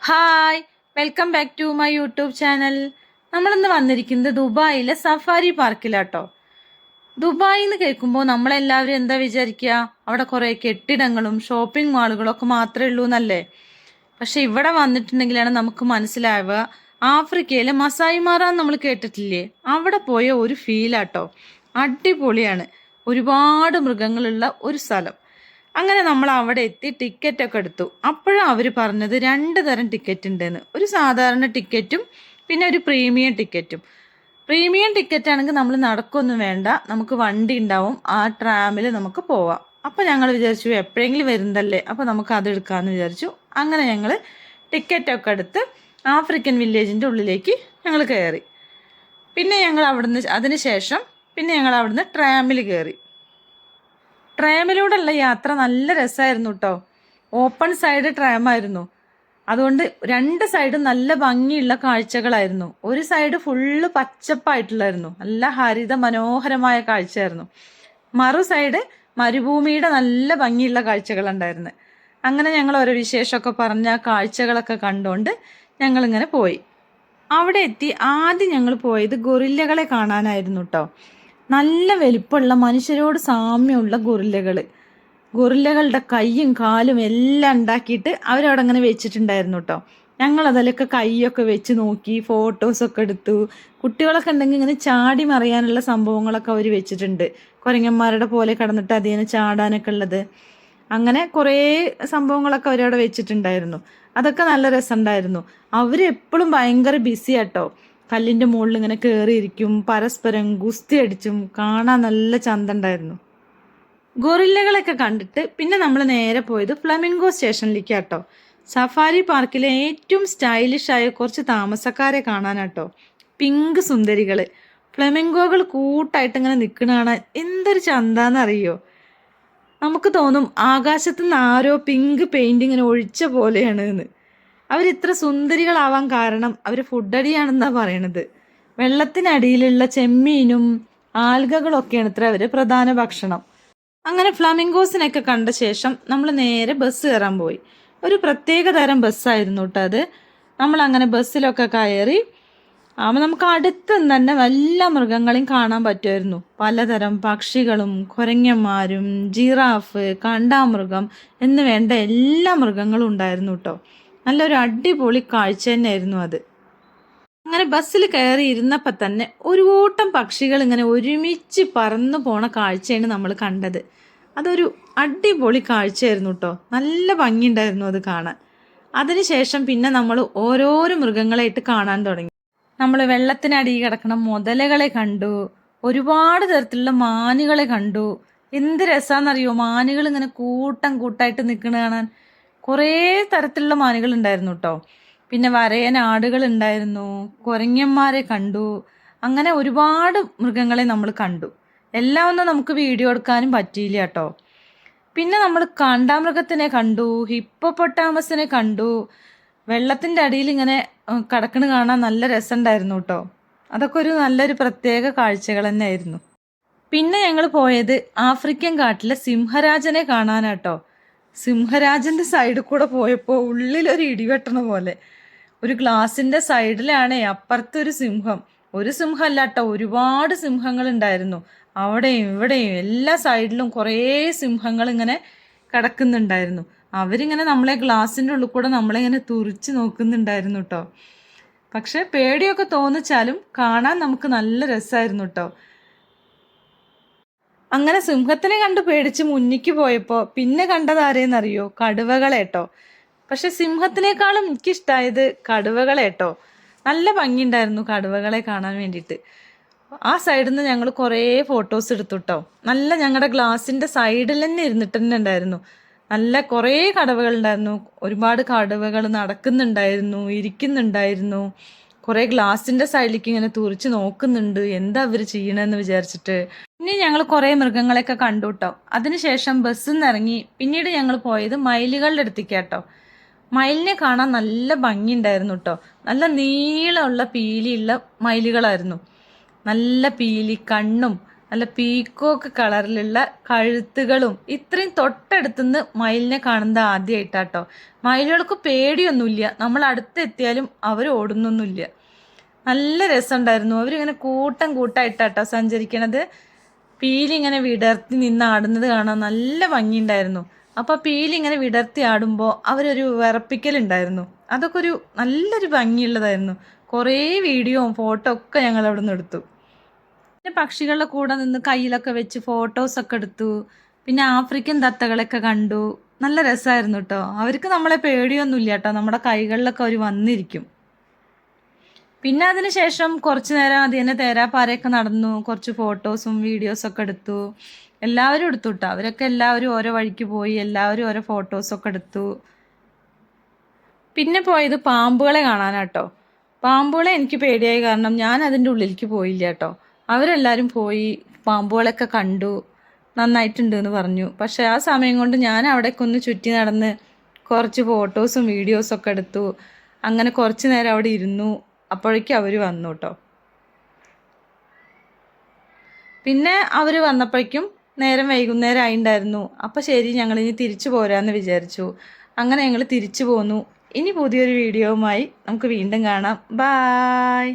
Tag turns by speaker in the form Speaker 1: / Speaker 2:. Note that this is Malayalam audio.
Speaker 1: Hi, welcome back to my YouTube channel. നമ്മളിന്ന് വന്നിരിക്കുന്നത് ദുബായിലെ സഫാരി പാർക്കിലാട്ടോ. ദുബായ് എന്ന് കേൾക്കുമ്പോൾ നമ്മളെല്ലാവരും എന്താ വിചാരിക്കുക? അവിടെ കുറേ കെട്ടിടങ്ങളും ഷോപ്പിംഗ് മാളുകളും ഒക്കെ മാത്രമേ ഉള്ളൂ എന്നല്ലേ? പക്ഷെ ഇവിടെ വന്നിട്ടുണ്ടെങ്കിലാണ് നമുക്ക് മനസ്സിലാവുക, ആഫ്രിക്കയിലെ മസായി മാറ നമ്മൾ കേട്ടിട്ടില്ലേ? അവിടെ പോയ ഒരു ഫീലാട്ടോ. അടിപൊളിയാണ്. ഒരുപാട് മൃഗങ്ങളുള്ള ഒരു സ്ഥലം. അങ്ങനെ നമ്മൾ അവിടെ എത്തി ടിക്കറ്റൊക്കെ എടുത്തു. അപ്പോഴാണ് അവർ പറഞ്ഞത് 2 തരം ടിക്കറ്റ് ഉണ്ടെന്ന്. ഒരു സാധാരണ ടിക്കറ്റും പിന്നെ ഒരു പ്രീമിയം ടിക്കറ്റും. പ്രീമിയം ടിക്കറ്റ് ആണെങ്കിൽ നമ്മൾ നടക്കൊന്നും വേണ്ട, നമുക്ക് വണ്ടി ഉണ്ടാവും, ആ ട്രാമിൽ നമുക്ക് പോവാം. അപ്പോൾ ഞങ്ങൾ വിചാരിച്ചു എപ്പോഴെങ്കിലും വരുന്നതല്ലേ, അപ്പോൾ നമുക്ക് അത് എടുക്കാമെന്ന് വിചാരിച്ചു. അങ്ങനെ ഞങ്ങൾ ടിക്കറ്റൊക്കെ എടുത്ത് ആഫ്രിക്കൻ വില്ലേജിൻ്റെ ഉള്ളിലേക്ക് ഞങ്ങൾ കയറി. പിന്നെ ഞങ്ങൾ അതിന് ശേഷം ഞങ്ങൾ അവിടുന്ന് ട്രാമിൽ കയറി. ട്രാമിലൂടെയുള്ള യാത്ര നല്ല രസമായിരുന്നു കേട്ടോ. ഓപ്പൺ സൈഡ് ട്രാമായിരുന്നു. അതുകൊണ്ട് 2 സൈഡും നല്ല ഭംഗിയുള്ള കാഴ്ചകളായിരുന്നു. ഒരു സൈഡ് ഫുള്ള് പച്ചപ്പായിട്ടുള്ളായിരുന്നു, നല്ല ഹരിത മനോഹരമായ കാഴ്ചയായിരുന്നു. മറു സൈഡ് മരുഭൂമിയുടെ നല്ല ഭംഗിയുള്ള കാഴ്ചകളുണ്ടായിരുന്നു. അങ്ങനെ ഞങ്ങൾ ഓരോ വിശേഷമൊക്കെ പറഞ്ഞ കാഴ്ചകളൊക്കെ കണ്ടുകൊണ്ട് ഞങ്ങളിങ്ങനെ പോയി. അവിടെ എത്തി ആദ്യം ഞങ്ങൾ പോയത് ഗൊറില്ലകളെ കാണാനായിരുന്നു കേട്ടോ. നല്ല വലിപ്പമുള്ള മനുഷ്യരോട് സാമ്യമുള്ള ഗൊറില്ലകളുടെ കൈയും കാലും എല്ലാം ഉണ്ടാക്കിയിട്ട് അവരവിടെ അങ്ങനെ വെച്ചിട്ടുണ്ടായിരുന്നു കേട്ടോ. ഞങ്ങൾ അതിലൊക്കെ കൈയൊക്കെ വെച്ച് നോക്കി, ഫോട്ടോസൊക്കെ എടുത്തു. കുട്ടികളൊക്കെ ഉണ്ടെങ്കിൽ ഇങ്ങനെ ചാടി മറിയാനുള്ള സംഭവങ്ങളൊക്കെ അവർ വെച്ചിട്ടുണ്ട്. കുരങ്ങന്മാരുടെ പോലെ കടന്നിട്ട് അതിനെ ചാടാനൊക്കെ ഉള്ളത്. അങ്ങനെ കുറേ സംഭവങ്ങളൊക്കെ അവരവിടെ വെച്ചിട്ടുണ്ടായിരുന്നു. അതൊക്കെ നല്ല രസമുണ്ടായിരുന്നു. അവരെപ്പോഴും ഭയങ്കര ബിസി ആട്ടോ. കല്ലിൻ്റെ മുകളിൽ ഇങ്ങനെ കയറിയിരിക്കും, പരസ്പരം ഗുസ്തി അടിച്ചും കാണാൻ നല്ല ചന്തണ്ടായിരുന്നു. ഗൊറില്ലകളൊക്കെ കണ്ടിട്ട് പിന്നെ നമ്മൾ നേരെ പോയത് ഫ്ലമിംഗോ സ്റ്റേഷനിലേക്ക് കേട്ടോ. സഫാരി പാർക്കിലെ ഏറ്റവും സ്റ്റൈലിഷ് ആയ കുറച്ച് താമസക്കാരെ കാണാനാട്ടോ. പിങ്ക് സുന്ദരികൾ ഫ്ലമിംഗോകൾ കൂട്ടായിട്ട് ഇങ്ങനെ നിൽക്കണ കാണാൻ എന്തൊരു ചന്താന്നറിയോ. നമുക്ക് തോന്നും ആകാശത്ത് നിന്ന് ആരോ പിങ്ക് പെയിന്റ് ഇങ്ങനെ ഒഴിച്ച പോലെയാണ് എന്ന്. അവരിത്ര സുന്ദരികളാവാൻ കാരണം അവർ ഫുഡടിയാണെന്നാണ് പറയണത്. വെള്ളത്തിനടിയിലുള്ള ചെമ്മീനും ആൽഗകളൊക്കെയാണ് ഇത്ര അവർ പ്രധാന ഭക്ഷണം. അങ്ങനെ ഫ്ലാമിംഗോസിനൊക്കെ കണ്ട ശേഷം നമ്മൾ നേരെ ബസ് കയറാൻ പോയി. ഒരു പ്രത്യേക തരം ബസ്സായിരുന്നു കേട്ടോ അത്. നമ്മളങ്ങനെ ബസ്സിലൊക്കെ കയറി നമുക്ക് അടുത്ത് തന്നെ എല്ലാ മൃഗങ്ങളെയും കാണാൻ പറ്റുമായിരുന്നു. പലതരം പക്ഷികളും കുരങ്ങന്മാരും ജിറാഫ്, കാണ്ടാമൃഗം എന്ന് വേണ്ട എല്ലാ മൃഗങ്ങളും ഉണ്ടായിരുന്നു കേട്ടോ. നല്ലൊരു അടിപൊളി കാഴ്ച തന്നെയായിരുന്നു അത്. അങ്ങനെ ബസ്സിൽ കയറി ഇരുന്നപ്പോൾ തന്നെ ഒരു കൂട്ടം പക്ഷികൾ ഇങ്ങനെ ഒരുമിച്ച് പറന്നു പോണ കാഴ്ചയാണ് നമ്മൾ കണ്ടത്. അതൊരു അടിപൊളി കാഴ്ചയായിരുന്നു കേട്ടോ. നല്ല ഭംഗിയുണ്ടായിരുന്നു അത് കാണാൻ. അതിനുശേഷം പിന്നെ നമ്മൾ ഓരോരോ മൃഗങ്ങളായിട്ട് കാണാൻ തുടങ്ങി. നമ്മൾ വെള്ളത്തിനടിയിൽ കിടക്കണ മുതലകളെ കണ്ടു, ഒരുപാട് തരത്തിലുള്ള മാനുകളെ കണ്ടു. എന്ത് രസാന്നറിയോ, മാനുകൾ ഇങ്ങനെ കൂട്ടം കൂട്ടായിട്ട് നിൽക്കണ കാണാൻ. കുറേ തരത്തിലുള്ള മാനുകൾ ഉണ്ടായിരുന്നു കേട്ടോ. പിന്നെ വരയൻ ആടുകൾ ഉണ്ടായിരുന്നു, കുരങ്ങന്മാരെ കണ്ടു. അങ്ങനെ ഒരുപാട് മൃഗങ്ങളെ നമ്മൾ കണ്ടു. എല്ലാം ഒന്നും നമുക്ക് വീഡിയോ എടുക്കാനും പറ്റിയില്ല കേട്ടോ. പിന്നെ നമ്മൾ കാണ്ടാമൃഗത്തിനെ കണ്ടു, ഹിപ്പോപ്പൊട്ടാമസിനെ കണ്ടു. വെള്ളത്തിൻ്റെ അടിയിൽ ഇങ്ങനെ കിടക്കണ കാണാൻ നല്ല രസമുണ്ടായിരുന്നു കേട്ടോ. അതൊക്കെ ഒരു നല്ലൊരു പ്രത്യേക കാഴ്ചകൾ തന്നെയായിരുന്നു. പിന്നെ ഞങ്ങൾ പോയത് ആഫ്രിക്കൻ കാട്ടിലെ സിംഹരാജനെ കാണാനാട്ടോ. സിംഹരാജൻ്റെ സൈഡിൽ കൂടെ പോയപ്പോൾ ഉള്ളിലൊരു ഇടിവെട്ടണ പോലെ. ഒരു ഗ്ലാസിൻ്റെ സൈഡിലാണേ അപ്പുറത്തൊരു സിംഹം. ഒരു സിംഹം അല്ല കേട്ടോ, ഒരുപാട് സിംഹങ്ങൾ ഉണ്ടായിരുന്നു. അവിടെയും ഇവിടെയും എല്ലാ സൈഡിലും കുറേ സിംഹങ്ങൾ ഇങ്ങനെ കിടക്കുന്നുണ്ടായിരുന്നു. അവരിങ്ങനെ നമ്മളെ ഗ്ലാസിൻ്റെ ഉള്ളിൽ കൂടെ നമ്മളിങ്ങനെ തുറിച്ച് നോക്കുന്നുണ്ടായിരുന്നു കേട്ടോ. പക്ഷെ പേടിയൊക്കെ തോന്നിച്ചാലും കാണാൻ നമുക്ക് നല്ല രസമായിരുന്നു കേട്ടോ. അങ്ങനെ സിംഹത്തിനെ കണ്ട് പേടിച്ച് മുന്നിക്ക് പോയപ്പോൾ പിന്നെ കണ്ടത് ആരെയെന്നറിയോ? കടുവകളേട്ടോ. പക്ഷെ സിംഹത്തിനേക്കാളും എനിക്കിഷ്ടമായത് കടുവകളേട്ടോ. നല്ല ഭംഗിയുണ്ടായിരുന്നു കടുവകളെ കാണാൻ വേണ്ടിയിട്ട്. ആ സൈഡിൽ നിന്ന് ഞങ്ങൾ കുറേ ഫോട്ടോസ് എടുത്തു കേട്ടോ. നല്ല ഞങ്ങളുടെ ഗ്ലാസിൻ്റെ സൈഡിൽ തന്നെ ഇരുന്നിട്ട് തന്നെ ഉണ്ടായിരുന്നു. നല്ല കുറേ കടുവകളുണ്ടായിരുന്നു. ഒരുപാട് കടുവകൾ നടക്കുന്നുണ്ടായിരുന്നു, ഇരിക്കുന്നുണ്ടായിരുന്നു. കുറേ ഗ്ലാസിൻ്റെ സൈഡിലേക്ക് ഇങ്ങനെ തുറിച്ച് നോക്കുന്നുണ്ട്, എന്താ അവർ ചെയ്യണമെന്ന് വിചാരിച്ചിട്ട്. പിന്നെ ഞങ്ങൾ കുറേ മൃഗങ്ങളെയൊക്കെ കണ്ടു കേട്ടോ. അതിനുശേഷം ബസ്സിൽ നിന്ന് ഇറങ്ങി പിന്നീട് ഞങ്ങൾ പോയത് മയിലുകളുടെ അടുത്തേക്ക് കേട്ടോ. മയിലിനെ കാണാൻ നല്ല ഭംഗിയുണ്ടായിരുന്നു കേട്ടോ. നല്ല നീളമുള്ള പീലിയുള്ള മയിലുകളായിരുന്നു. നല്ല പീലി കണ്ണും നല്ല പീക്കോക്ക് കളറിലുള്ള കഴുത്തുകളും ഇത്രയും തൊട്ടടുത്തുനിന്ന് മയിലിനെ കാണുന്നത് ആദ്യമായിട്ടാട്ടോ. മയിലുകൾക്ക് പേടിയൊന്നുമില്ല, നമ്മൾ അടുത്തെത്തിയാലും അവർ ഓടുന്നൊന്നുമില്ല. നല്ല രസമുണ്ടായിരുന്നു. അവരിങ്ങനെ കൂട്ടം കൂട്ടായിട്ടാട്ടോ സഞ്ചരിക്കണത്. പീലി ഇങ്ങനെ വിടർത്തി നിന്ന് ആടുന്നത് കാണാൻ നല്ല ഭംഗിയുണ്ടായിരുന്നു. അപ്പോൾ പീലി ഇങ്ങനെ വിടർത്തി ആടുമ്പോൾ അവരൊരു വിറപ്പിക്കലുണ്ടായിരുന്നു. അതൊക്കെ ഒരു നല്ലൊരു ഭംഗിയുള്ളതായിരുന്നു. കുറേ വീഡിയോയും ഫോട്ടോ ഒക്കെ ഞങ്ങൾ അവിടെ നിന്ന് എടുത്തു. പിന്നെ പക്ഷികളുടെ കൂടെ നിന്ന് കയ്യിലൊക്കെ വെച്ച് ഫോട്ടോസൊക്കെ എടുത്തു. പിന്നെ ആഫ്രിക്കൻ തത്തകളൊക്കെ കണ്ടു. നല്ല രസമായിരുന്നു കേട്ടോ. അവർക്ക് നമ്മളെ പേടിയൊന്നുമില്ല കേട്ടോ. നമ്മുടെ കൈകളിലൊക്കെ അവർ വന്നിരിക്കും. പിന്നെ അതിന് ശേഷം കുറച്ച് നേരം അതിനെ തേരാപ്പാരയൊക്കെ നടന്നു. കുറച്ച് ഫോട്ടോസും വീഡിയോസൊക്കെ എടുത്തു. എല്ലാവരും എടുത്തു കേട്ടോ. അവരൊക്കെ എല്ലാവരും ഓരോ വഴിക്ക് പോയി. എല്ലാവരും ഓരോ ഫോട്ടോസൊക്കെ എടുത്തു. പിന്നെ പോയത് പാമ്പുകളെ കാണാനാട്ടോ. പാമ്പുകളെ എനിക്ക് പേടിയായി, കാരണം ഞാൻ അതിൻ്റെ ഉള്ളിലേക്ക് പോയില്ല കേട്ടോ. അവരെല്ലാവരും പോയി പാമ്പുകളൊക്കെ കണ്ടു. നന്നായിട്ടുണ്ട് എന്ന് പറഞ്ഞു. പക്ഷെ ആ സമയം കൊണ്ട് ഞാൻ അവിടേക്ക് ഒന്ന് ചുറ്റി നടന്ന് കുറച്ച് ഫോട്ടോസും വീഡിയോസൊക്കെ എടുത്തു. അങ്ങനെ കുറച്ച് നേരം അവിടെ ഇരുന്നു. അപ്പോഴേക്കും അവർ വന്നു കേട്ടോ. പിന്നെ അവർ വന്നപ്പോഴേക്കും നേരം വൈകുന്നേരം ആയിണ്ടായിരുന്നു. അപ്പോൾ ശരി, ഞങ്ങളിനി തിരിച്ചു പോരാമെന്ന് വിചാരിച്ചു. അങ്ങനെ ഞങ്ങൾ തിരിച്ചു പോന്നു. ഇനി പുതിയൊരു വീഡിയോവുമായി നമുക്ക് വീണ്ടും കാണാം. ബായ്.